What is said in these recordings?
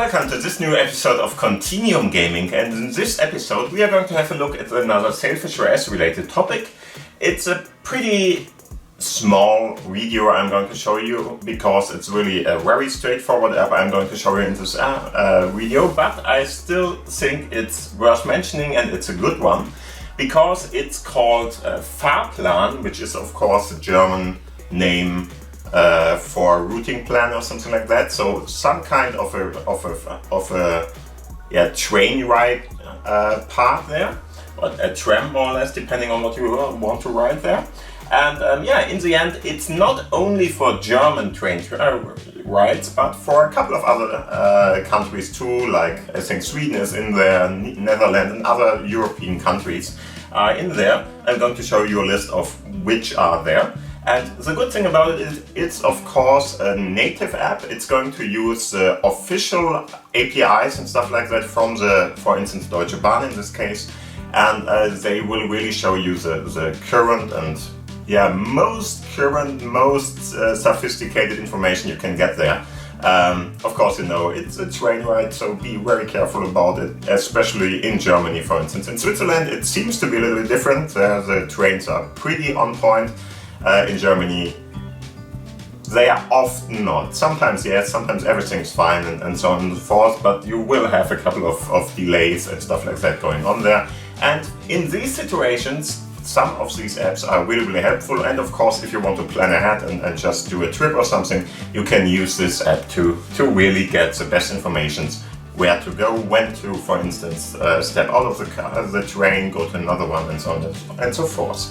welcome to this new episode of Continuum Gaming, and in this episode we are going to have a look at another SailfishOS related topic. It's a pretty small video I'm going to show you because it's really a very straightforward app I'm going to show you in this video, but I still think it's worth mentioning and it's a good one because it's called Fahrplan, which is of course a German name for routing plan or something like that. So some kind of a train ride path there, or a tram more or less, depending on what you want to ride there. And in the end, it's not only for German train rides, but for a couple of other countries too, like I think Sweden is in there, Netherlands and other European countries are in there. I'm going to show you a list of which are there. And the good thing about it is it's of course a native app. It's going to use the official APIs and stuff like that from the, for instance, Deutsche Bahn in this case. And they will really show you the current and most current, most sophisticated information you can get there. Of course, you know, it's a train ride, so be very careful about it, especially in Germany, for instance. In Switzerland, it seems to be a little bit different. The trains are pretty on point. In Germany, they are often not. Sometimes yes, sometimes everything's fine and so on and so forth, but you will have a couple of delays and stuff like that going on there. And in these situations, some of these apps are really, really helpful. And of course, if you want to plan ahead and just do a trip or something, you can use this app to really get the best informations, where to go, when to, for instance, step out of the train, go to another one, and so on and so forth.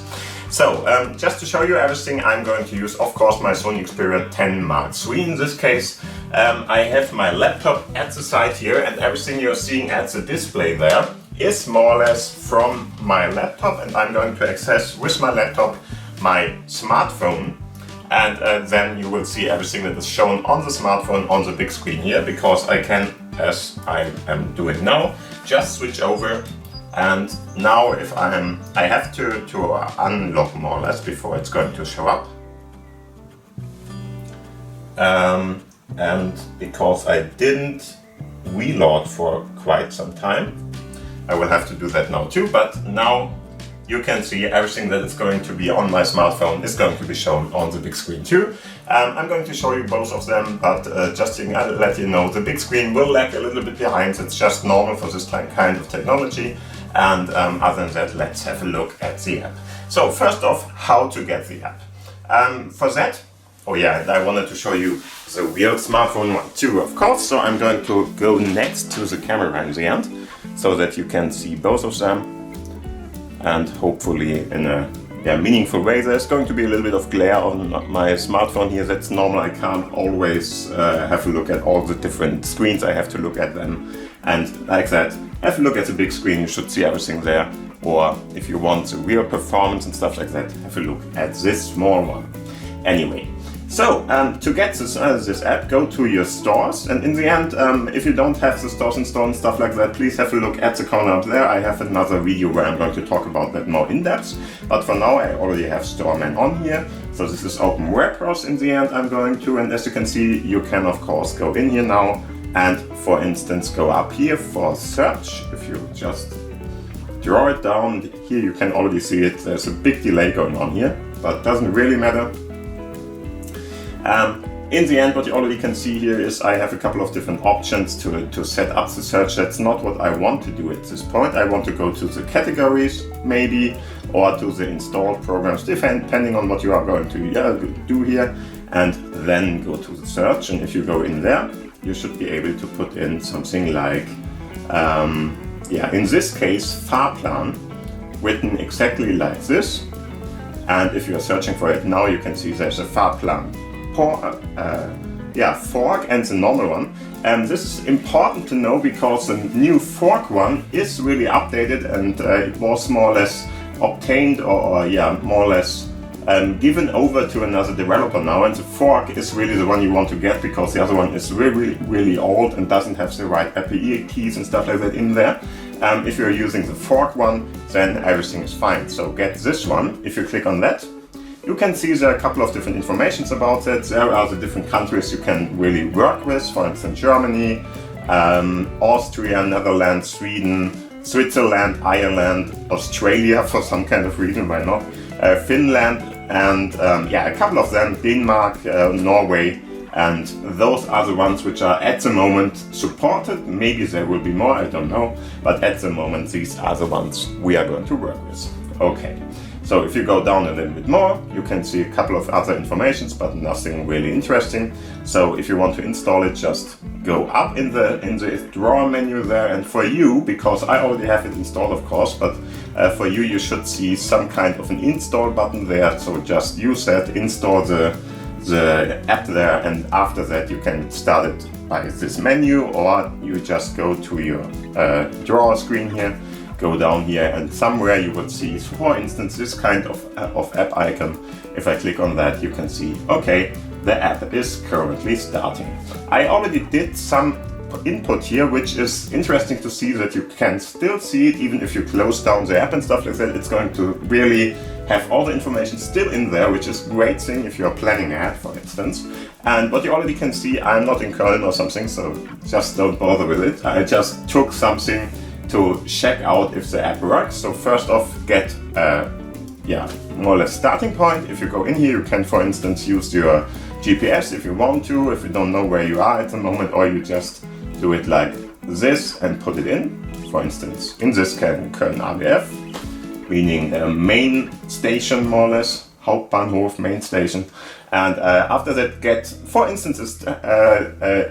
So, just to show you everything, I'm going to use, of course, my Sony Xperia 10 Mark III in this case. I have my laptop at the side here, and everything you're seeing at the display there is more or less from my laptop, and I'm going to access with my laptop my smartphone, and then you will see everything that is shown on the smartphone on the big screen here, because I can, as I am doing now, just switch over. And now if I have to unlock more or less before it's going to show up. And because I didn't reload for quite some time, I will have to do that now too, but now you can see everything that is going to be on my smartphone is going to be shown on the big screen too. I'm going to show you both of them, but just to let you know, the big screen will lag a little bit behind. It's just normal for this kind of technology. And other than that, let's have a look at the app. So first off, how to get the app. For that, I wanted to show you the real smartphone one too, of course. So I'm going to go next to the camera in the end, so that you can see both of them. And hopefully in a meaningful way. There's going to be a little bit of glare on my smartphone here. That's normal. I can't always have a look at all the different screens. I have to look at them. And like that, have a look at the big screen. You should see everything there. Or if you want the real performance and stuff like that, have a look at this small one. Anyway, so to get this app, go to your stores. And in the end, if you don't have the stores installed and stuff like that, please have a look at the corner up there. I have another video where I'm going to talk about that more in depth. But for now, I already have Storeman on here. So this is Open Web Browser in the end I'm going to. And as you can see, you can of course go in here now and, for instance, go up here for search. If you just draw it down, here you can already see it. There's a big delay going on here, but it doesn't really matter. In the end, what you already can see here is I have a couple of different options to set up the search. That's not what I want to do at this point. I want to go to the categories maybe, or to the installed programs, depending on what you are going to do here, and then go to the search. And if you go in there, you should be able to put in something like, in this case, Fahrplan, written exactly like this. And if you are searching for it now, you can see there's a Fahrplan fork and the normal one. And this is important to know because the new fork one is really updated, and it was more or less obtained or more or less given over to another developer now. And the fork is really the one you want to get, because the other one is really, really old and doesn't have the right API keys and stuff like that in there. If you're using the fork one, then everything is fine. So get this one. If you click on that, you can see there are a couple of different informations about it. There are the different countries you can really work with, for instance Germany, Austria, Netherlands, Sweden, Switzerland, Ireland, Australia for some kind of reason, why not? Finland, and yeah, a couple of them, Denmark, Norway, and those are the ones which are at the moment supported. Maybe there will be more, I don't know, but at the moment these are the ones we are going to work with. Okay, so if you go down a little bit more, you can see a couple of other informations, but nothing really interesting. So if you want to install it, just go up in the drawer menu there, and for you, because I already have it installed of course, but for you, you should see some kind of an install button there. So just use that, install the app there, and after that you can start it by this menu, or you just go to your drawer screen here, go down here, and somewhere you will see, for instance, this kind of app icon. If I click on that, you can see, okay, the app is currently starting. I already did some input here, which is interesting to see that you can still see it even if you close down the app and stuff like that. It's going to really have all the information still in there, which is a great thing if you're planning ahead, for instance. And what you already can see, I'm not in Köln or something, so just don't bother with it. I just took something to check out if the app works. So first off, get yeah, more or less starting point. If you go in here, you can, for instance, use your GPS if you want to, if you don't know where you are at the moment, or you just do it like this and put it in. For instance, in this case, Köln ABF, meaning main station more or less, Hauptbahnhof, main station. And after that, get, for instance,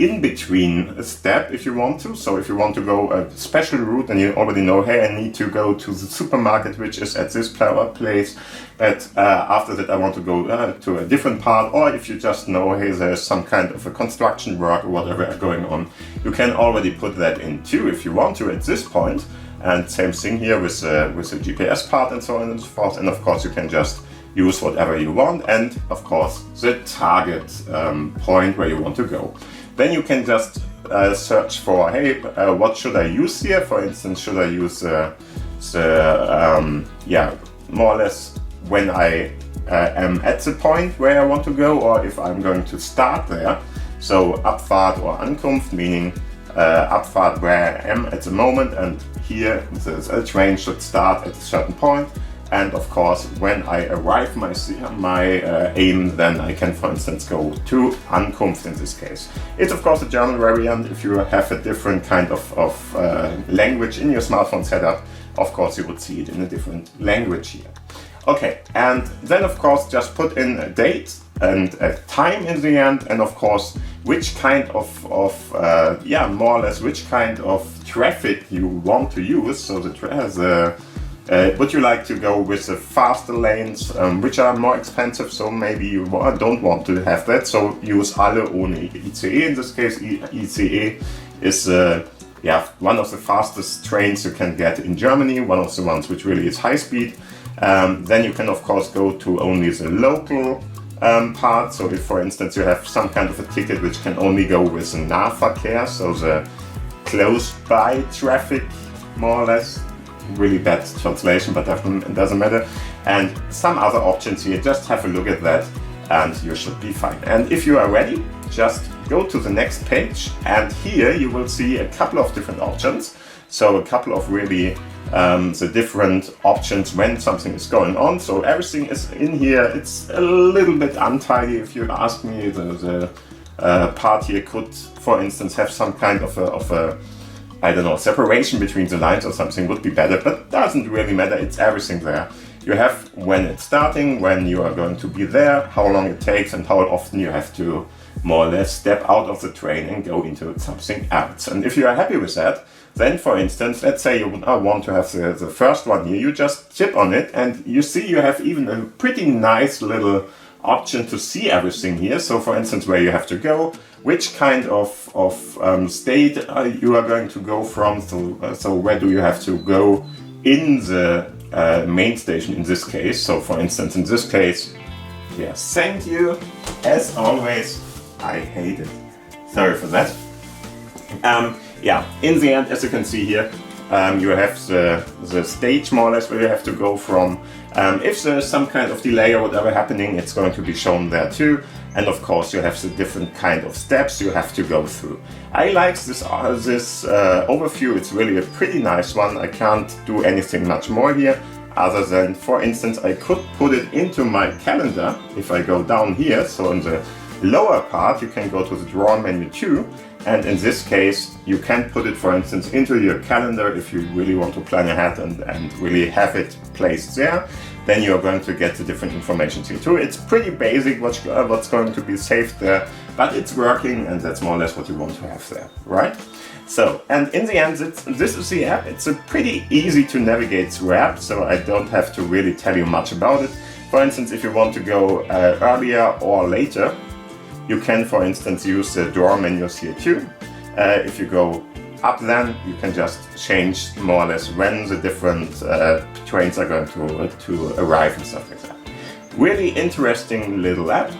in between step if you want to. So if you want to go a special route and you already know, hey, I need to go to the supermarket, which is at this place, but after that I want to go to a different part, or if you just know, hey, there's some kind of a construction work or whatever going on, you can already put that in too if you want to at this point. And same thing here with the GPS part and so on and so forth. And of course you can just use whatever you want, and of course the target point where you want to go. Then you can just search for, hey, what should I use here? For instance, should I use yeah, more or less when I am at the point where I want to go, or if I'm going to start there. So Abfahrt or Ankunft, meaning Abfahrt where I am at the moment, and here the train should start at a certain point. And of course, when I arrive my aim, then I can, for instance, go to Ankunft in this case. It's of course a German variant. If you have a different kind of language in your smartphone setup, of course you would see it in a different language here. Okay, and then of course just put in a date and a time in the end, and of course which kind of yeah, more or less which kind of traffic you want to use. So would you like to go with the faster lanes, which are more expensive, so maybe you don't want to have that, so use alle ohne ICE. In this case, ICE is yeah, one of the fastest trains you can get in Germany, one of the ones which really is high speed. Then you can of course go to only the local part, so if for instance you have some kind of a ticket which can only go with the Nahverkehr, so the close by traffic, more or less. Really bad translation, but it doesn't matter. And some other options here, just have a look at that and you should be fine. And if you are ready, just go to the next page, and here you will see a couple of different options. So a couple of really the different options when something is going on. So everything is in here. It's a little bit untidy if you ask me. The part here could, for instance, have some kind of a I don't know, separation between the lines or something would be better, but doesn't really matter, it's everything there. You have when it's starting, when you are going to be there, how long it takes, and how often you have to more or less step out of the train and go into something else. And if you are happy with that, then for instance, let's say you want to have the first one here, you just tip on it and you see you have even a pretty nice little option to see everything here. So for instance, where you have to go, which kind of state you are going to go from, so where do you have to go in the main station in this case. So for instance, in this case, yes, thank you, as always, I hate it, sorry for that. Yeah, in the end, as you can see here, You have the stage more or less where you have to go from. If there's some kind of delay or whatever happening, it's going to be shown there too. And of course you have the different kind of steps you have to go through. I like this overview. It's really a pretty nice one. I can't do anything much more here other than, for instance, I could put it into my calendar if I go down here. So in the lower part you can go to the draw menu too, and in this case you can put it, for instance, into your calendar if you really want to plan ahead and really have it placed there. Then you're going to get the different information here too. It's pretty basic what's going to be saved there, but it's working, and that's more or less what you want to have there, right? So, and in the end, this is the app. It's a pretty easy to navigate through app, so I don't have to really tell you much about it. For instance, if you want to go earlier or later, you can, for instance, use the draw menus here too. If you go up then, you can just change more or less when the different trains are going to arrive and stuff like that. Really interesting little app.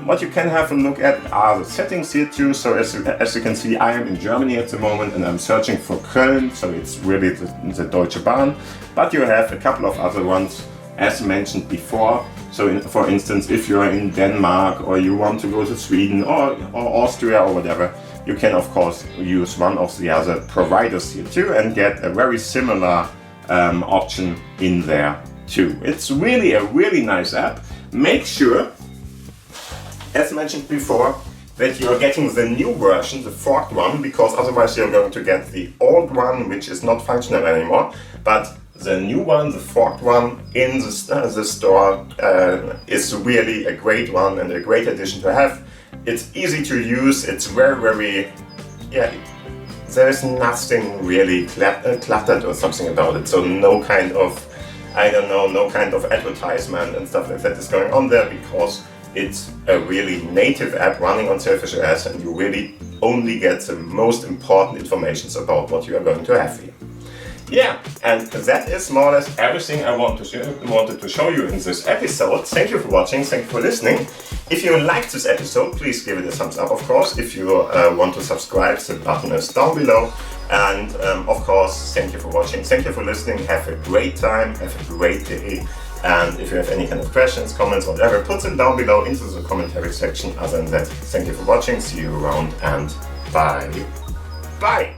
What you can have a look at are the settings here too. So as you can see, I am in Germany at the moment and I'm searching for Köln, so it's really the Deutsche Bahn. But you have a couple of other ones as mentioned before. So for instance, if you're in Denmark or you want to go to Sweden or Austria or whatever, you can of course use one of the other providers here too and get a very similar option in there too. It's really a really nice app. Make sure, as mentioned before, that you're getting the new version, the forked one, because otherwise you're going to get the old one, which is not functional anymore. But the new one, the forked one in the store is really a great one and a great addition to have. It's easy to use, it's very, yeah, there's nothing really cluttered or something about it. So no kind of, I don't know, no kind of advertisement and stuff like that is going on there, because it's a really native app running on SailfishOS, and you really only get the most important information about what you are going to have here. Yeah, and that is more or less everything I wanted to show you in this episode. Thank you for watching, thank you for listening. If you liked this episode, please give it a thumbs up, of course. If you want to subscribe, the button is down below. And of course, thank you for watching, thank you for listening. Have a great time, have a great day. And if you have any kind of questions, comments, whatever, put them down below into the commentary section. Other than that, thank you for watching, see you around, and bye. Bye!